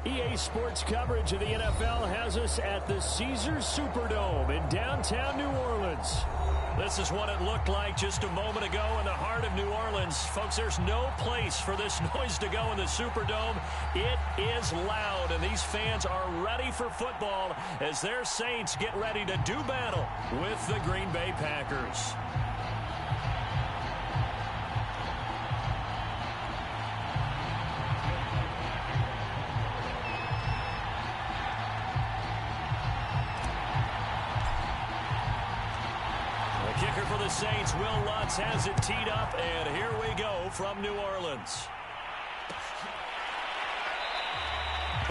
EA Sports coverage of the NFL has us at the Caesars Superdome in downtown New Orleans. This is what it looked like just a moment ago in the heart of New Orleans. Folks, there's no place for this noise to go in the Superdome. It is loud, and these fans are ready for football as their Saints get ready to do battle with the Green Bay Packers. Kicker for the Saints, Will Lutz has it teed up, and here we go from New Orleans.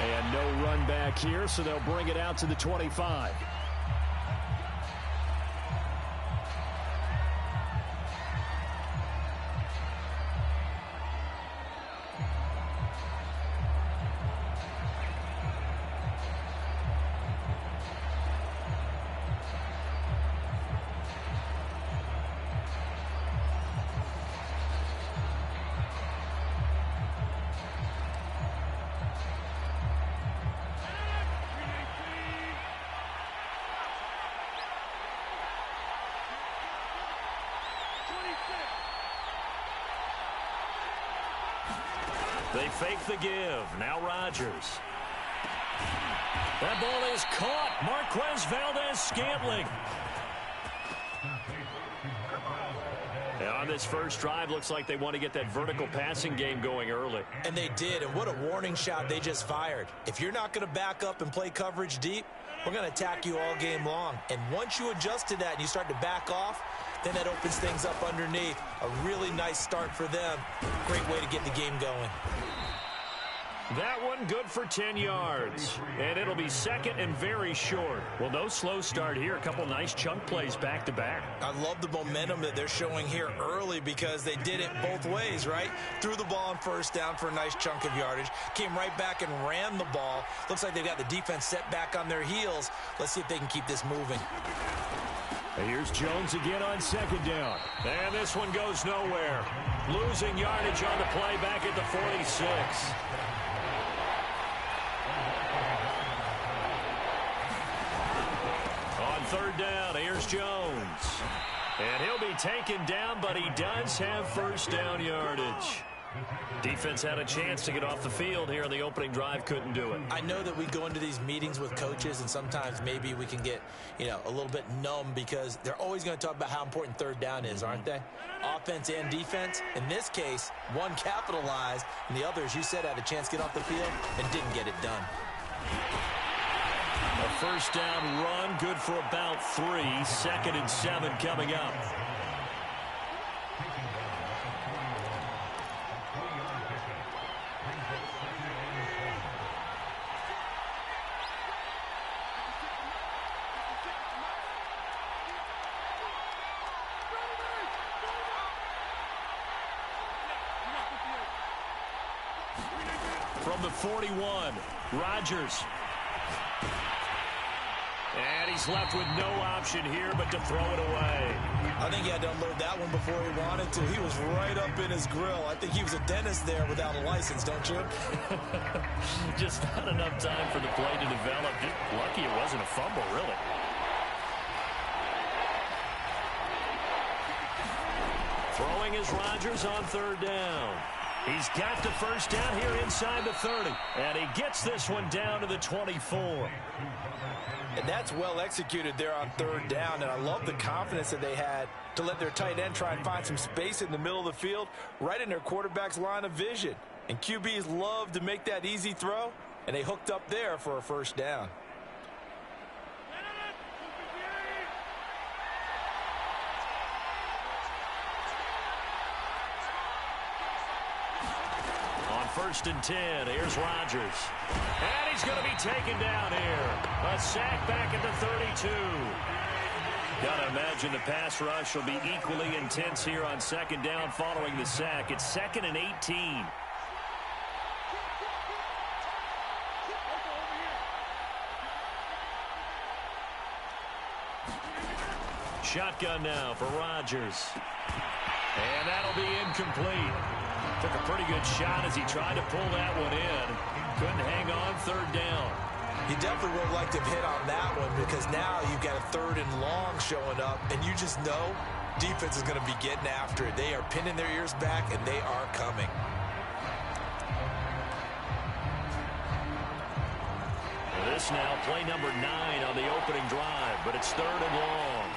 And no run back here, so they'll bring it out to the 25. They fake the give. Now Rodgers. That ball is caught. Marquez Valdez-Scantling. And on this first drive, looks like they want to get that vertical passing game going early. And they did, and what a warning shot they just fired. If you're not going to back up and play coverage deep, we're going to attack you all game long. And once you adjust to that and you start to back off, then that opens things up underneath. A really nice start for them. Great way to get the game going. That one good for 10 yards. And it'll be second and very short. Well, no slow start here. A couple nice chunk plays back-to-back. I love the momentum that they're showing here early because they did it both ways, right? Threw the ball on first down for a nice chunk of yardage. Came right back and ran the ball. Looks like they've got the defense set back on their heels. Let's see if they can keep this moving. And here's Jones again on second down. And this one goes nowhere. Losing yardage on the play back at the 46. On third down, here's Jones. And he'll be taken down, but he does have first down yardage. Defense had a chance to get off the field here in the opening drive, couldn't do it. I know that we go into these meetings with coaches, and sometimes maybe we can get, a little bit numb because they're always going to talk about how important third down is, aren't they? Offense and defense. In this case, one capitalized, and the other, as you said, had a chance to get off the field and didn't get it done. A first down run, good for about 3. 2nd and 7 coming up. From the 41, Rodgers. And he's left with no option here but to throw it away. I think he had to unload that one before he wanted to. He was right up in his grill. I think he was a dentist there without a license, don't you? Just not enough time for the play to develop. Just lucky it wasn't a fumble, really. Throwing is Rodgers on third down. He's got the first down here inside the 30. And he gets this one down to the 24. And that's well executed there on third down. And I love the confidence that they had to let their tight end try and find some space in the middle of the field, right in their quarterback's line of vision. And QBs love to make that easy throw, and they hooked up there for a first down. First and 10. Here's Rodgers. And he's going to be taken down here. A sack back at the 32. Got to imagine the pass rush will be equally intense here on second down following the sack. It's 2nd and 18. Shotgun now for Rodgers. And that'll be incomplete. Took a pretty good shot as he tried to pull that one in. Couldn't hang on, third down. You definitely would have liked to have hit on that one because now you've got a third and long showing up, and you just know defense is going to be getting after it. They are pinning their ears back, and they are coming. This now play number 9 on the opening drive, but it's third and long.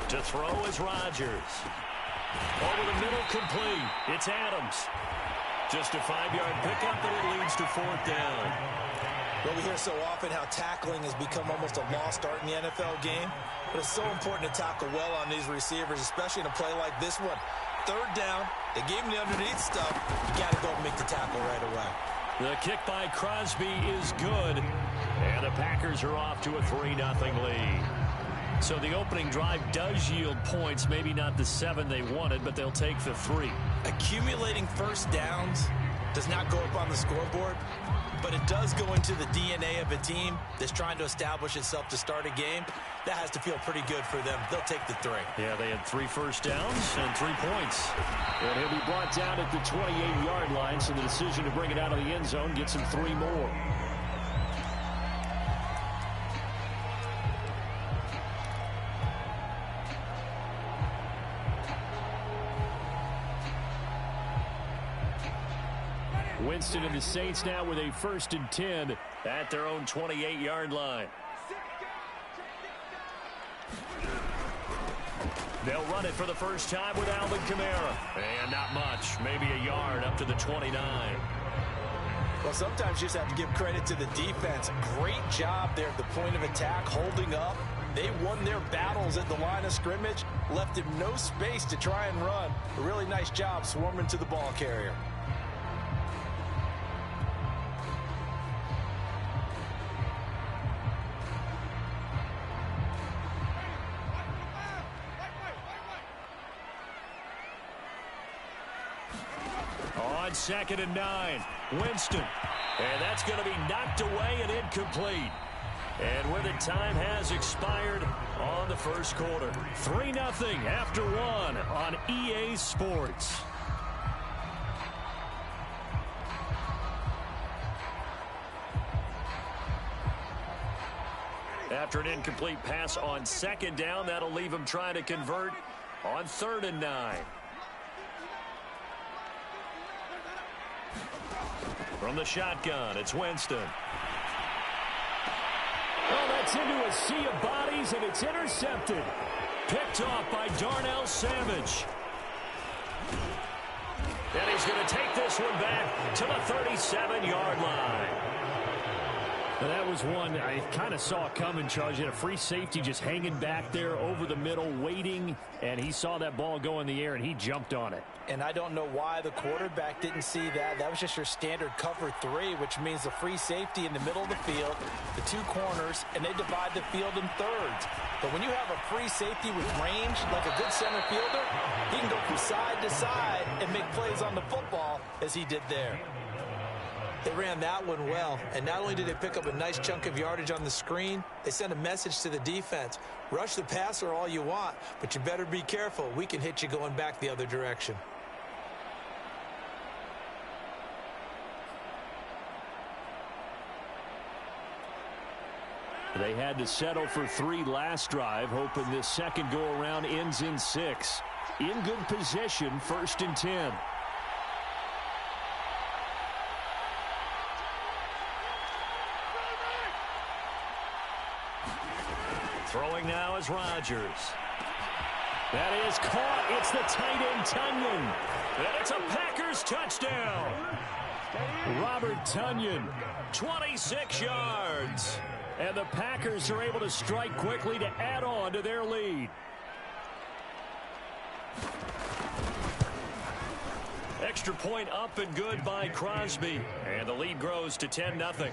To throw is Rodgers. Over the middle, complete. It's Adams. Just a 5-yard pickup, and it leads to fourth down. Well, we hear so often how tackling has become almost a lost art in the NFL game. But it's so important to tackle well on these receivers, especially in a play like this one. Third down, they gave him the underneath stuff. You got to go and make the tackle right away. The kick by Crosby is good. And the Packers are off to a 3-0 lead. So the opening drive does yield points, maybe not the 7 they wanted, but they'll take the 3. Accumulating first downs does not go up on the scoreboard, but it does go into the DNA of a team that's trying to establish itself to start a game. That has to feel pretty good for them. They'll take the 3. Yeah, they had 3 first downs and 3 points. And he'll be brought down at the 28-yard line, so the decision to bring it out of the end zone gets him 3 more. Winston and the Saints now with a 1st and 10 at their own 28-yard line. They'll run it for the first time with Alvin Kamara. And not much, maybe a yard up to the 29. Well, sometimes you just have to give credit to the defense. Great job there at the point of attack, holding up. They won their battles at the line of scrimmage, left him no space to try and run. A really nice job swarming to the ball carrier. On 2nd and 9, Winston. And that's going to be knocked away and incomplete. And with it, time has expired on the first quarter. 3-0 after 1 on EA Sports. After an incomplete pass on 2nd down, that'll leave him trying to convert on 3rd and 9. From the shotgun, it's Winston. Oh, that's into a sea of bodies, and it's intercepted. Picked off by Darnell Savage. And he's going to take this one back to the 37-yard line. Now, that was one I kind of saw coming, Charles. You had a free safety just hanging back there over the middle, waiting, and he saw that ball go in the air, and he jumped on it. And I don't know why the quarterback didn't see that. That was just your standard cover 3, which means the free safety in the middle of the field, the 2 corners, and they divide the field in thirds. But when you have a free safety with range, like a good center fielder, he can go from side to side and make plays on the football as he did there. They ran that one well, and not only did they pick up a nice chunk of yardage on the screen, they sent a message to the defense. Rush the passer all you want, but you better be careful. We can hit you going back the other direction. They had to settle for 3 last drive, hoping this second go-around ends in 6. In good position, 1st and 10. Throwing now is Rodgers. That is caught. It's the tight end, Tonyan. And it's a Packers touchdown. Robert Tonyan, 26 yards. And the Packers are able to strike quickly to add on to their lead. Extra point up and good by Crosby. And the lead grows to 10-0.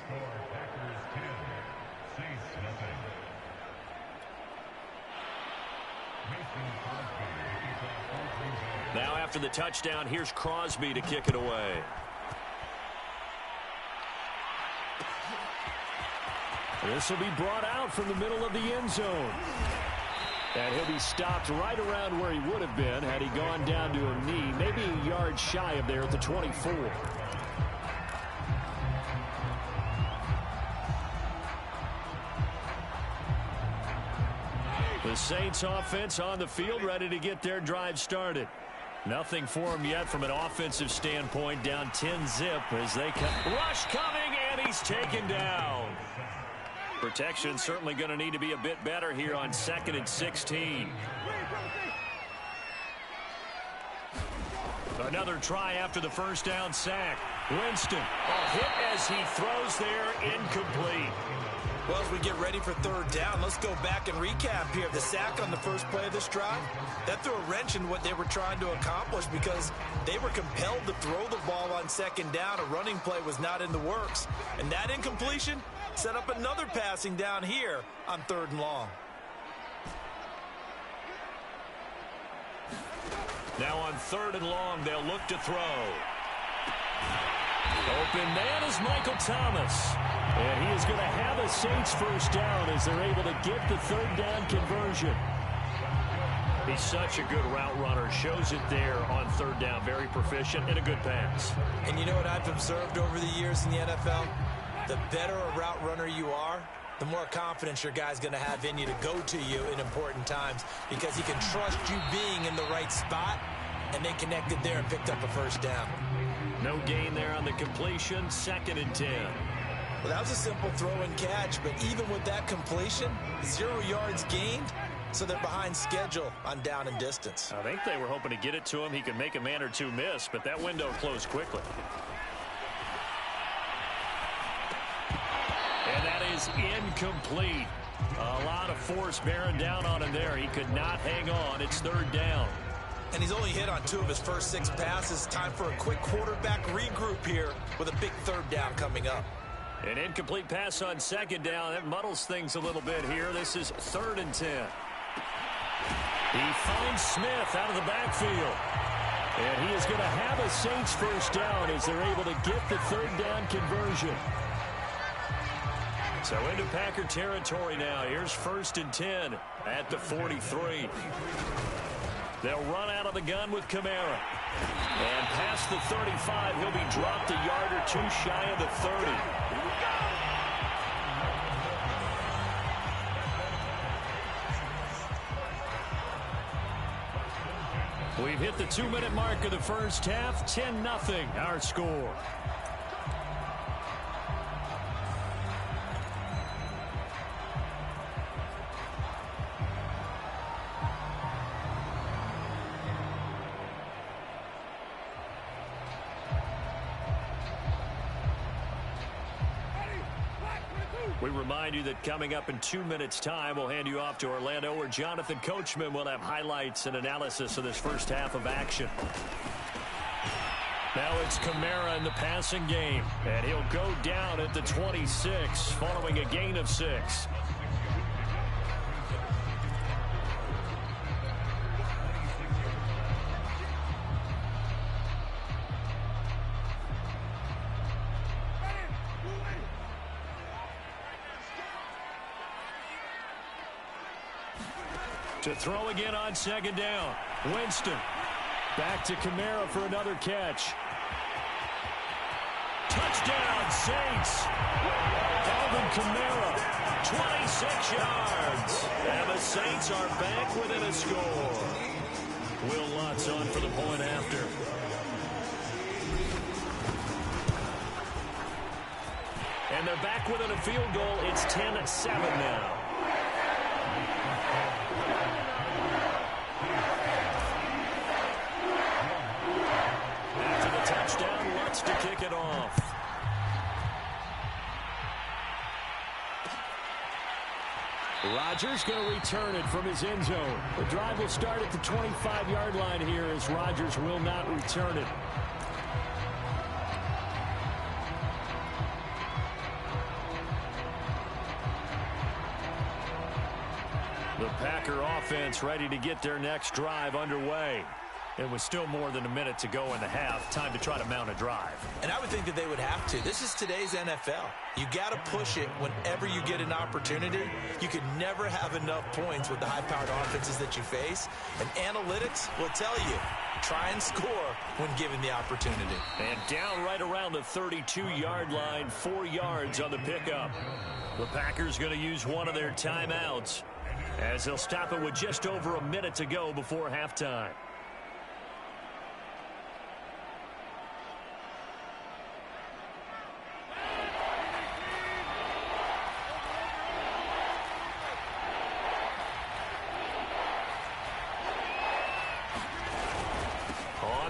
Now after the touchdown, here's Crosby to kick it away. This will be brought out from the middle of the end zone. And he'll be stopped right around where he would have been had he gone down to a knee, maybe a yard shy of there at the 24. The Saints offense on the field, ready to get their drive started. Nothing for him yet from an offensive standpoint, down 10-zip as they come. Rush coming, and he's taken down. Protection certainly going to need to be a bit better here on 2nd and 16. Another try after the first down sack. Winston, a hit as he throws there, incomplete. Well, as we get ready for 3rd down, let's go back and recap here. The sack on the first play of this drive, that threw a wrench in what they were trying to accomplish because they were compelled to throw the ball on 2nd down. A running play was not in the works. And that incompletion set up another passing down here on 3rd and long. Now on 3rd and long, they'll look to throw. Open man is Michael Thomas. And he is going to have a Saints first down as they're able to get the 3rd down conversion. He's such a good route runner. Shows it there on 3rd down. Very proficient and a good pass. And you know what I've observed over the years in the NFL? The better a route runner you are, the more confidence your guy's going to have in you to go to you in important times because he can trust you being in the right spot, and they connected there and picked up a first down. No gain there on the completion, 2nd and 10. Well, that was a simple throw and catch, but even with that completion, 0 yards gained, so they're behind schedule on down and distance. I think they were hoping to get it to him. He could make a man or two miss, but that window closed quickly. And that is incomplete. A lot of force bearing down on him there. He could not hang on. It's 3rd down. And he's only hit on 2 of his first 6 passes. Time for a quick quarterback regroup here with a big 3rd down coming up. An incomplete pass on 2nd down. That muddles things a little bit here. This is 3rd and 10. He finds Smith out of the backfield. And he is going to have a Saints first down as they're able to get the 3rd down conversion. So into Packer territory now. Here's 1st and 10 at the 43. They'll run out of the gun with Kamara. And past the 35, he'll be dropped a yard or two shy of the 30. We've hit the 2-minute mark of the first half. 10-0 our score. We remind you that coming up in 2 minutes' time, we'll hand you off to Orlando, where Jonathan Coachman will have highlights and analysis of this first half of action. Now it's Kamara in the passing game, and he'll go down at the 26 following a gain of 6. To throw again on 2nd down. Winston. Back to Kamara for another catch. Touchdown, Saints. Alvin Kamara, 26 yards. And the Saints are back within a score. Will Lutz on for the point after. And they're back within a field goal. It's 10-7 now. Touchdown, Lutz to kick it off. Rodgers going to return it from his end zone. The drive will start at the 25-yard line here as Rodgers will not return it. The Packer offense ready to get their next drive underway. It was still more than a minute to go in the half. Time to try to mount a drive. And I would think that they would have to. This is today's NFL. You got to push it whenever you get an opportunity. You can never have enough points with the high-powered offenses that you face. And analytics will tell you, try and score when given the opportunity. And down right around the 32-yard line, 4 yards on the pickup. The Packers going to use one of their timeouts as they'll stop it with just over a minute to go before halftime.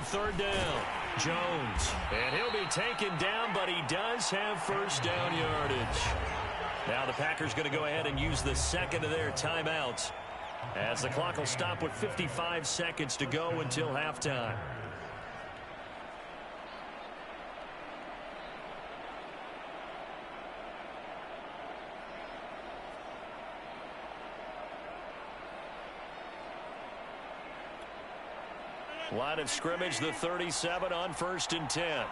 Third down, Jones. And he'll be taken down, but he does have first down yardage. Now the Packers going to go ahead and use the second of their timeouts as the clock will stop with 55 seconds to go until halftime. Line of scrimmage, the 37 on 1st and 10.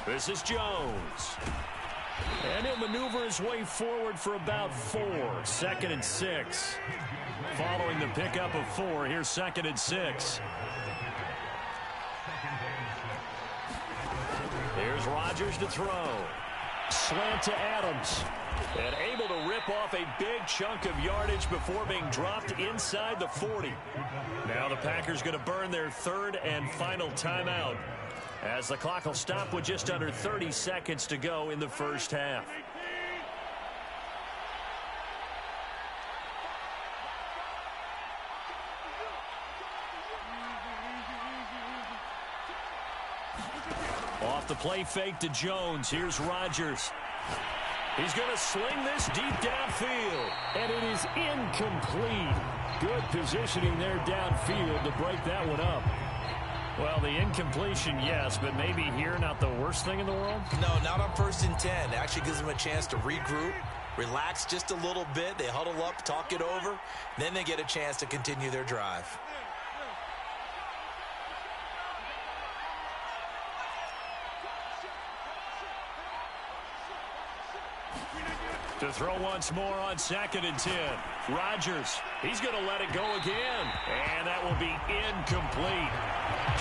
This is Jones. And he'll maneuver his way forward for about 4. 2nd and 6. Following the pickup of 4, here's 2nd and 6. Here's Rodgers to throw. Slant to Adams. And able to rip off a big chunk of yardage before being dropped inside the 40. Now the Packers going to burn their third and final timeout as the clock will stop with just under 30 seconds to go in the first half. Off the play fake to Jones. Here's Rodgers. He's going to sling this deep downfield. And it is incomplete. Good positioning there downfield to break that one up. Well, the incompletion, yes, but maybe here not the worst thing in the world? No, not on 1st and 10. It actually gives them a chance to regroup, relax just a little bit. They huddle up, talk it over. Then they get a chance to continue their drive. To throw once more on 2nd and 10. Rodgers, he's going to let it go again. And that will be incomplete.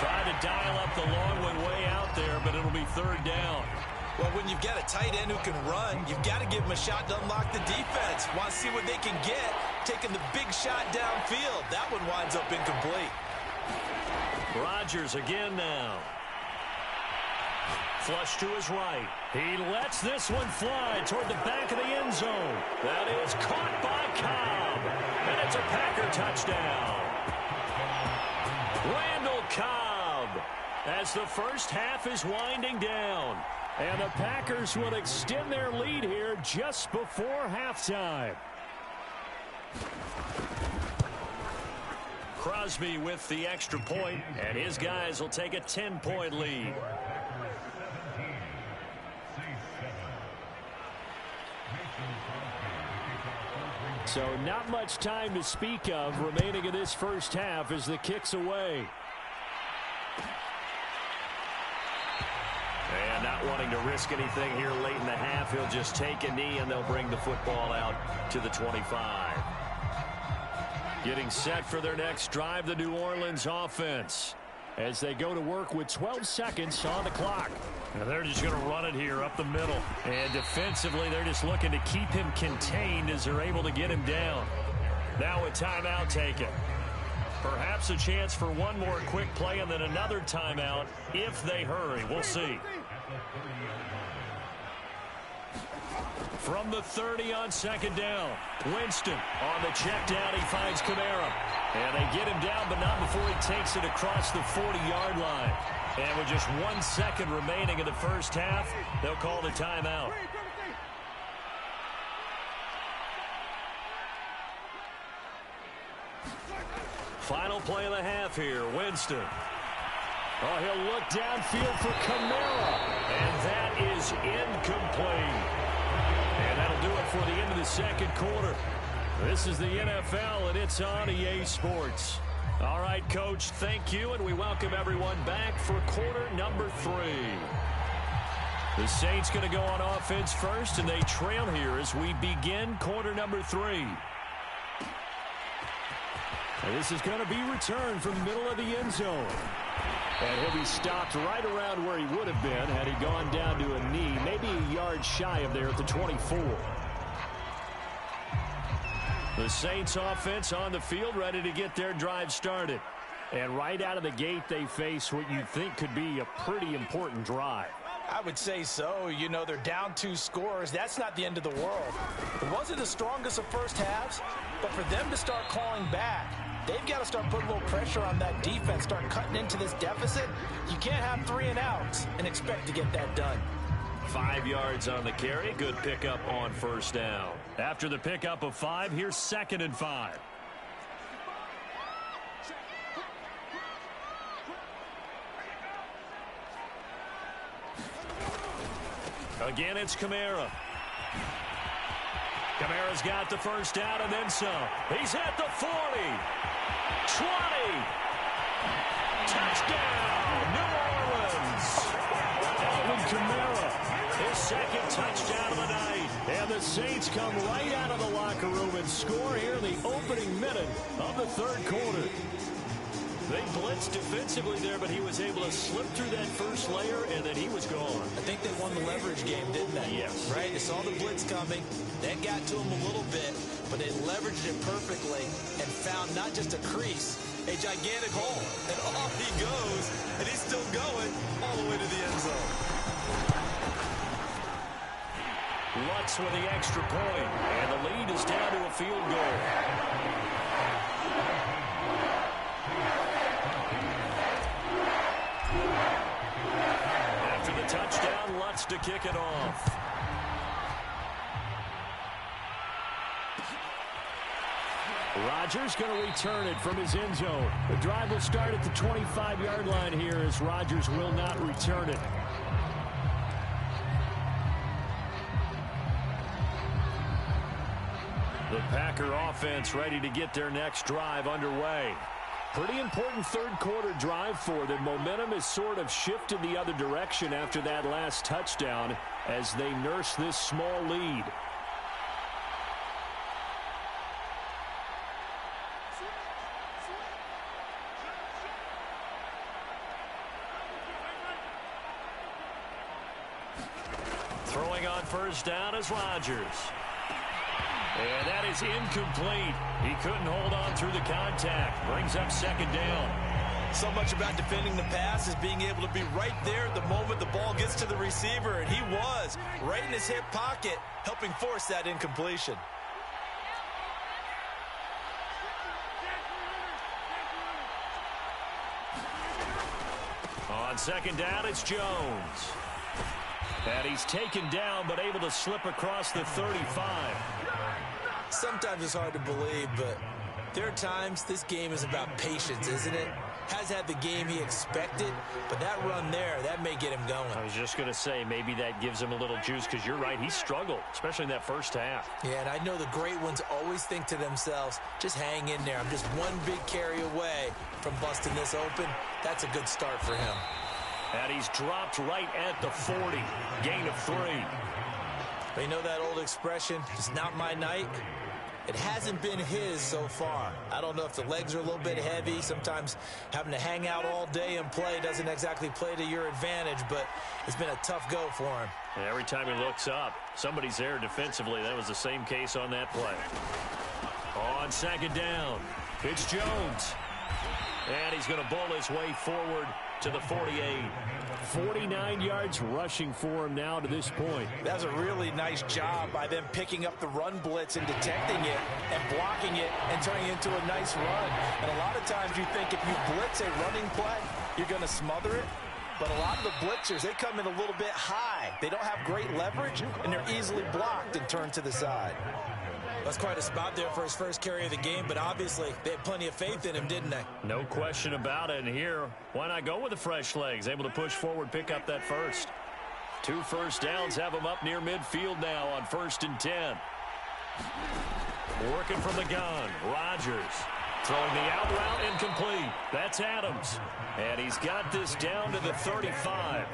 Tried to dial up the long one way out there, but it'll be 3rd down. Well, when you've got a tight end who can run, you've got to give him a shot to unlock the defense. Want to see what they can get, taking the big shot downfield. That one winds up incomplete. Rodgers again now. Flush to his right. He lets this one fly toward the back of the end zone. That is caught by Cobb. And it's a Packer touchdown. Randall Cobb as the first half is winding down. And the Packers will extend their lead here just before halftime. Crosby with the extra point, and his guys will take a 10-point lead. So not much time to speak of remaining in this first half as the kick's away. And not wanting to risk anything here late in the half, he'll just take a knee and they'll bring the football out to the 25. Getting set for their next drive, the New Orleans offense, as they go to work with 12 seconds on the clock. And they're just going to run it here up the middle. And defensively, they're just looking to keep him contained as they're able to get him down. Now a timeout taken. Perhaps a chance for one more quick play and then another timeout if they hurry. We'll see. From the 30 on 2nd down. Winston on the check down. He finds Kamara. And they get him down, but not before he takes it across the 40-yard line. And with just 1 second remaining in the first half, they'll call the timeout. Final play of the half here. Winston. Oh, he'll look downfield for Kamara. And that is incomplete. And that'll do it for the end of the second quarter. This is the NFL, and it's on EA Sports. All right, Coach, thank you, and we welcome everyone back for quarter number 3. The Saints going to go on offense first, and they trail here as we begin quarter number 3. And this is going to be returned from the middle of the end zone. And he'll be stopped right around where he would have been had he gone down to a knee, maybe a yard shy of there at the 24. The Saints offense on the field ready to get their drive started. And right out of the gate, they face what you'd think could be a pretty important drive. I would say so. You know, they're down 2 scores. That's not the end of the world. It wasn't the strongest of first halves, but for them to start calling back, they've got to start putting a little pressure on that defense, start cutting into this deficit. You can't have 3 and outs and expect to get that done. 5 yards on the carry. Good pickup on first down. After the pickup of 5, here's 2nd and 5. Again, it's Kamara. Kamara's got the first down and then some. He's at the 40. 20. Touchdown, New Orleans. Alvin Kamara, his 2nd touchdown of the night. And the Saints come right out of the locker room and score here in the opening minute of the 3rd quarter. They blitzed defensively there, but he was able to slip through that first layer, and then he was gone. I think they won the leverage game, didn't they? Yes. Right? They saw the blitz coming. That got to him a little bit, but they leveraged it perfectly and found not just a crease, a gigantic hole. And off he goes, and he's still going all the way to the end zone. Lutz with the extra point, and the lead is down to a field goal. After the touchdown, Lutz to kick it off. Rodgers going to return it from his end zone. The drive will start at the 25-yard line here as Rodgers will not return it. The Packer offense ready to get their next drive underway. Pretty important 3rd quarter drive for them. Momentum has sort of shifted the other direction after that last touchdown as they nurse this small lead. Throwing on first down is Rodgers. And that is incomplete. He couldn't hold on through the contact. Brings up 2nd down. So much about defending the pass is being able to be right there the moment the ball gets to the receiver. And he was right in his hip pocket, helping force that incompletion. On 2nd down, it's Jones. And he's taken down, but able to slip across the 35. Sometimes it's hard to believe, but there are times this game is about patience, isn't it? Has had the game he expected, but that run there, that may get him going. I was just going to say, maybe that gives him a little juice, because you're right, he struggled, especially in that first half. Yeah, and I know the great ones always think to themselves, just hang in there. I'm just one big carry away from busting this open. That's a good start for him. And he's dropped right at the 40. Gain of 3. But you know that old expression, it's not my night? It hasn't been his so far. I don't know if the legs are a little bit heavy. Sometimes having to hang out all day and play doesn't exactly play to your advantage, but it's been a tough go for him. And every time he looks up, somebody's there defensively. That was the same case on that play. On 2nd down, it's Jones. And he's going to bowl his way forward to the 48. 49 yards rushing for him now to this point. That was a really nice job by them picking up the run blitz and detecting it and blocking it and turning it into a nice run. And a lot of times you think if you blitz a running play, you're going to smother it. But a lot of the blitzers, they come in a little bit high. They don't have great leverage, and they're easily blocked and turned to the side. That's quite a spot there for his first carry of the game, but obviously they had plenty of faith in him, didn't they? No question about it. And here, why not go with the fresh legs? Able to push forward, pick up that first. 2 first downs have him up near midfield now on 1st and 10. Working from the gun. Rodgers throwing the out route incomplete. That's Adams. And he's got this down to the 35.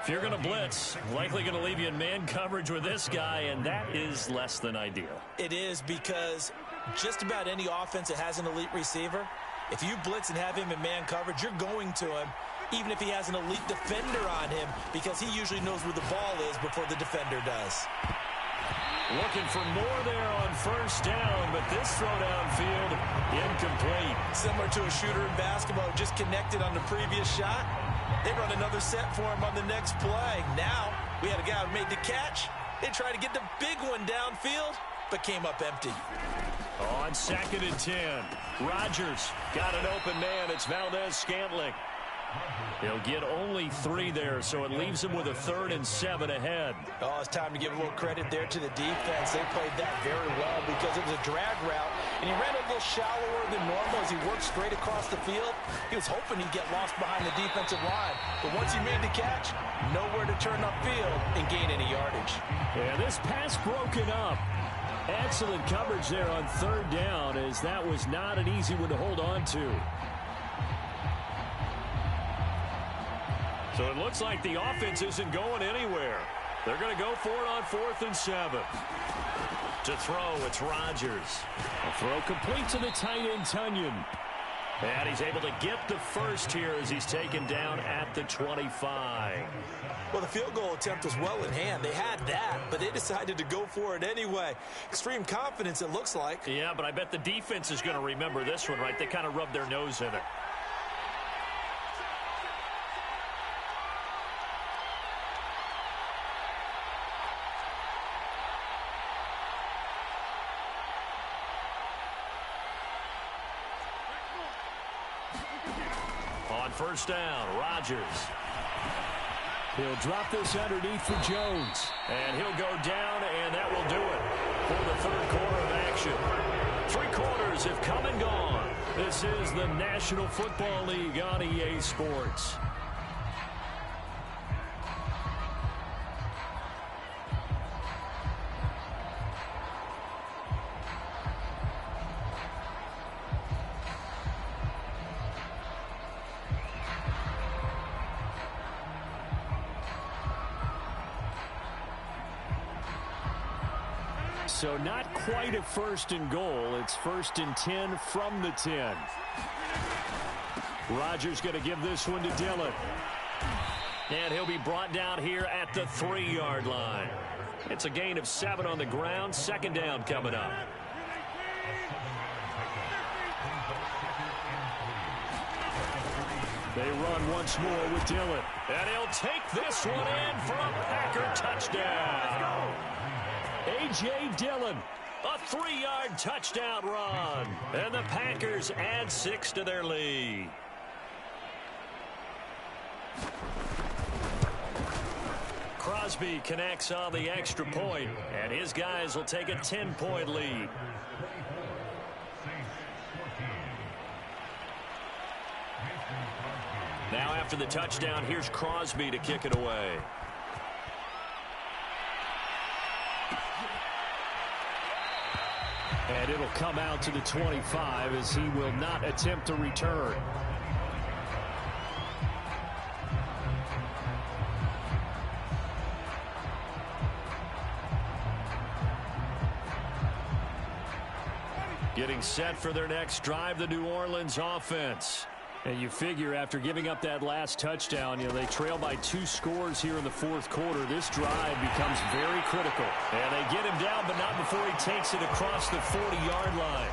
If you're going to blitz, likely going to leave you in man coverage with this guy, and that is less than ideal. It is, because just about any offense that has an elite receiver, if you blitz and have him in man coverage, you're going to him, even if he has an elite defender on him, because he usually knows where the ball is before the defender does. Looking for more there on first down, but this throw downfield incomplete. Similar to a shooter in basketball who just connected on the previous shot. They run another set for him on the next play. Now we had a guy who made the catch. They tried to get the big one downfield, but came up empty. On 2nd and 10, Rodgers got an open man. It's Valdez-Scantling. He'll get only 3 there, so it leaves him with a 3rd and 7 ahead. Oh, it's time to give a little credit there to the defense. They played that very well because it was a drag route, and he ran a little shallower than normal as he worked straight across the field. He was hoping he'd get lost behind the defensive line, but once he made the catch, nowhere to turn upfield and gain any yardage. Yeah, this pass broken up. Excellent coverage there on 3rd down, as that was not an easy one to hold on to. So it looks like the offense isn't going anywhere. They're going to go for it on 4th and 7. To throw, it's Rodgers. A throw complete to the tight end, Tunyon. And he's able to get the first here as he's taken down at the 25. Well, the field goal attempt was well in hand. They had that, but they decided to go for it anyway. Extreme confidence, it looks like. Yeah, but I bet the defense is going to remember this one, right? They kind of rubbed their nose in it. On first down, Rodgers. He'll drop this underneath for Jones. And he'll go down, and that will do it for the 3rd quarter of action. 3 quarters have come and gone. This is the National Football League on EA Sports. So not quite a 1st and goal. It's 1st and 10 from the 10. Rodgers going to give this one to Dillon. And he'll be brought down here at the 3-yard line. It's a gain of 7 on the ground. 2nd down coming up. They run once more with Dillon. And he'll take this one in for a Packer touchdown. A.J. Dillon, a 3-yard touchdown run. And the Packers add 6 to their lead. Crosby connects on the extra point, and his guys will take a 10-point lead. Now after the touchdown, here's Crosby to kick it away. And it'll come out to the 25 as he will not attempt to return. Getting set for their next drive, the New Orleans offense. And you figure after giving up that last touchdown, they trail by 2 scores here in the 4th quarter. This drive becomes very critical. And they get him down, but not before he takes it across the 40-yard line.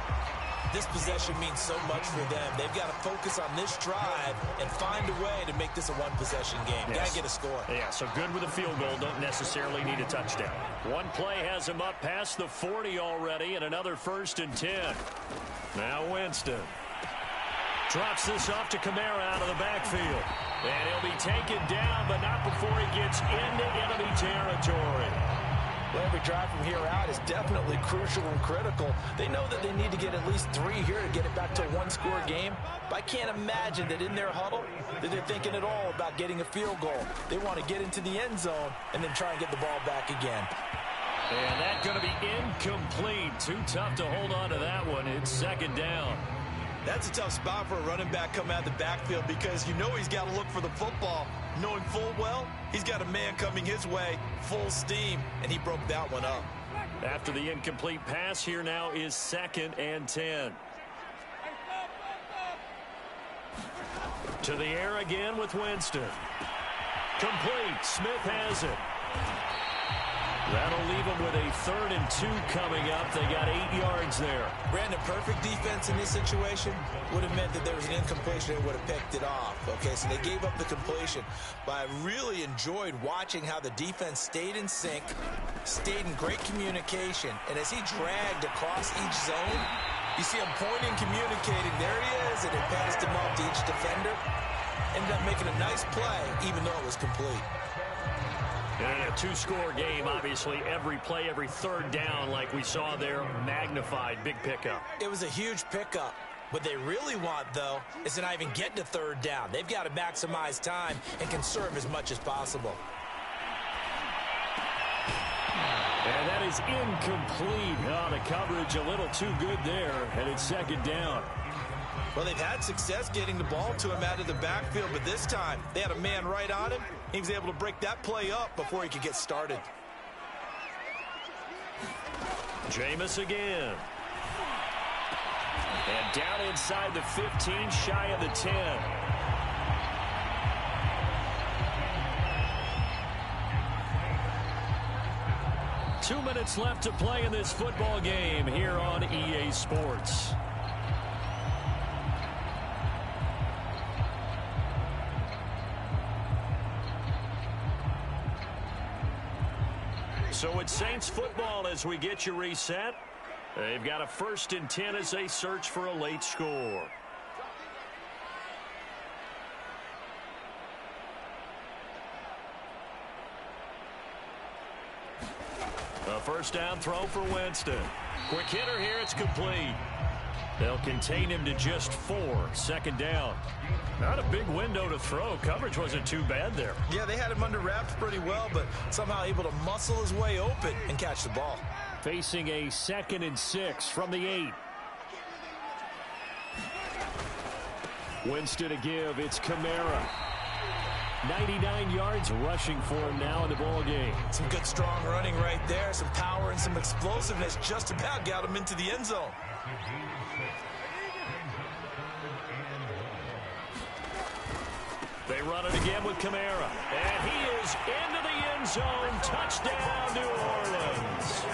This possession means so much for them. They've got to focus on this drive and find a way to make this a one-possession game. Yes. Got to get a score. Yeah, so good with a field goal. Don't necessarily need a touchdown. One play has him up past the 40 already, and another 1st and 10. Now Winston. Drops this off to Kamara out of the backfield. And he'll be taken down, but not before he gets into enemy territory. Well, every drive from here out is definitely crucial and critical. They know that they need to get at least 3 here to get it back to a 1-score game. But I can't imagine that in their huddle that they're thinking at all about getting a field goal. They want to get into the end zone and then try and get the ball back again. And that's going to be incomplete. Too tough to hold on to that one. It's second down. That's a tough spot for a running back coming out of the backfield because you know he's got to look for the football, knowing full well he's got a man coming his way, full steam, and he broke that one up. After the incomplete pass, here now is 2nd and 10. To the air again with Winston. Complete. Smith has it. That'll leave them with a 3rd and 2 coming up. They got 8 yards there. Brandon, perfect defense in this situation would have meant that there was an incompletion and would have picked it off. Okay, so they gave up the completion. But I really enjoyed watching how the defense stayed in sync, stayed in great communication. And as he dragged across each zone, you see him pointing, communicating. There he is, and it passed him up to each defender. Ended up making a nice play, even though it was complete. And in a 2-score game, obviously, every play, every 3rd down, like we saw there, magnified. Big pickup. It was a huge pickup. What they really want, though, is to not even get to 3rd down. They've got to maximize time and conserve as much as possible. And that is incomplete. Oh, the coverage a little too good there, and it's 2nd down. Well, they've had success getting the ball to him out of the backfield, but this time they had a man right on him. He was able to break that play up before he could get started. Jameis again. And down inside the 15, shy of the 10. Two minutes left to play in this football game here on EA Sports. So it's Saints football as we get you reset. They've got a 1st and 10 as they search for a late score. A 1st down throw for Winston. Quick hitter here, it's complete. They'll contain him to just 4. 2nd down. Not a big window to throw. Coverage wasn't too bad there. Yeah, they had him under wraps pretty well, but somehow able to muscle his way open and catch the ball. Facing a 2nd and 6 from the 8. Winston to give. It's Kamara. 99 yards rushing for him now in the ball game. Some good strong running right there. Some power and some explosiveness just about got him into the end zone. They run it again with Kamara. And he is into the end zone. Touchdown, New Orleans.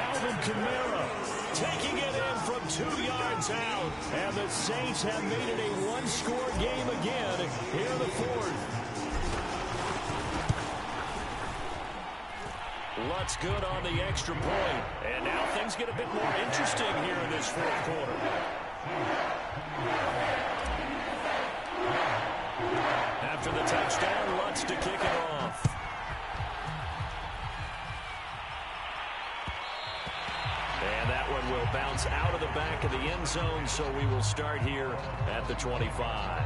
Alvin Kamara taking it in from 2 yards out. And the Saints have made it a 1-score game again here in the 4th. Lutz good on the extra point. And now things get a bit more interesting here in this 4th quarter. After the touchdown, Lutz to kick it off. And that one will bounce out of the back of the end zone, so we will start here at the 25.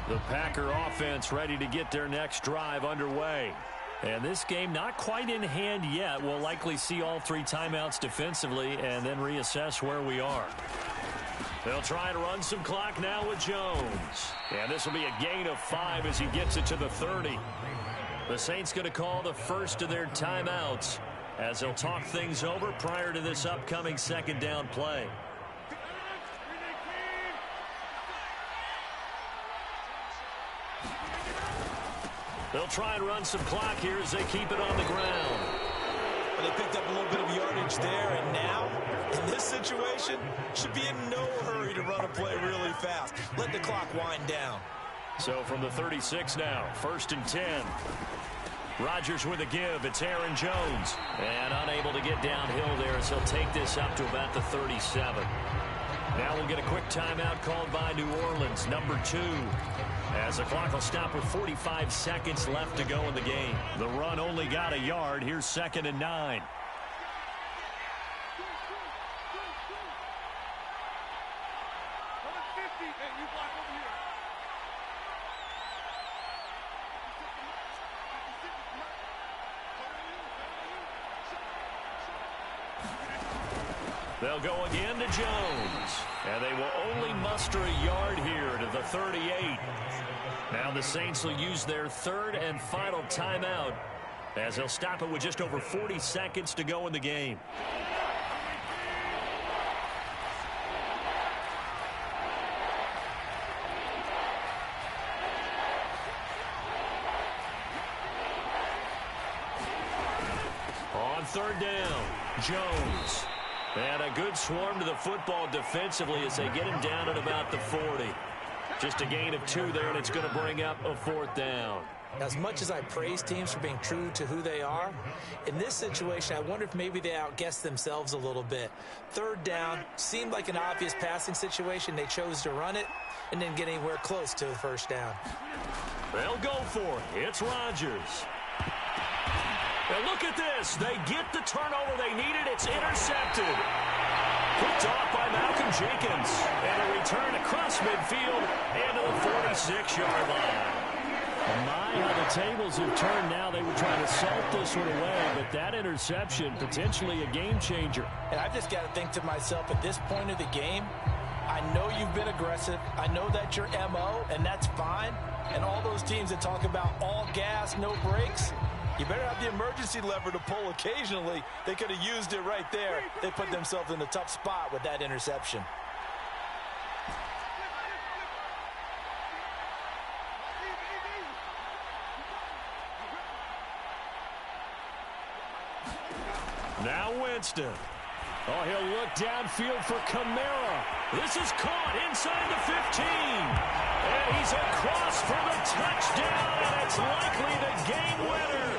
The Packer offense ready to get their next drive underway. And this game not quite in hand yet. We'll likely see all 3 timeouts defensively and then reassess where we are. They'll try and run some clock now with Jones. And this will be a gain of 5 as he gets it to the 30. The Saints going to call the first of their timeouts as they'll talk things over prior to this upcoming 2nd down play. They'll try and run some clock here as they keep it on the ground. Well, they picked up a little bit of yardage there, and now, in this situation, should be in no hurry to run a play really fast. Let the clock wind down. So from the 36 now, 1st and 10. Rodgers with a give. It's Aaron Jones. And unable to get downhill there as he'll take this up to about the 37. Now we'll get a quick timeout called by New Orleans, number 2. As the clock will stop with 45 seconds left to go in the game. The run only got a yard. Here's 2nd and 9. They'll go again to Jones. And they will only muster a yard here to the 38. Now the Saints will use their third and final timeout as they'll stop it with just over 40 seconds to go in the game. On third down, Jones. And a good swarm to the football defensively as they get him down at about the 40. Just a gain of 2 there, and it's going to bring up a 4th down. As much as I praise teams for being true to who they are, in this situation, I wonder if maybe they outguessed themselves a little bit. Third down seemed like an obvious passing situation. They chose to run it and didn't get anywhere close to the first down. They'll go for it. It's Rodgers. And look at this. They get the turnover they needed. It's intercepted. Picked off by Malcolm Jenkins. And a return across midfield and to the 46-yard line. My, how the tables have turned now. They were trying to salt this one away, but that interception, potentially a game changer. And I've just got to think to myself, at this point of the game, I know you've been aggressive. I know that's your MO, and that's fine. And all those teams that talk about all gas, no brakes, you better have the emergency lever to pull occasionally. They could have used it right there. They put themselves in a tough spot with that interception. Now Winston. Oh, he'll look downfield for Kamara. This is caught inside the 15. And he's across for the touchdown, and it's likely the game winner.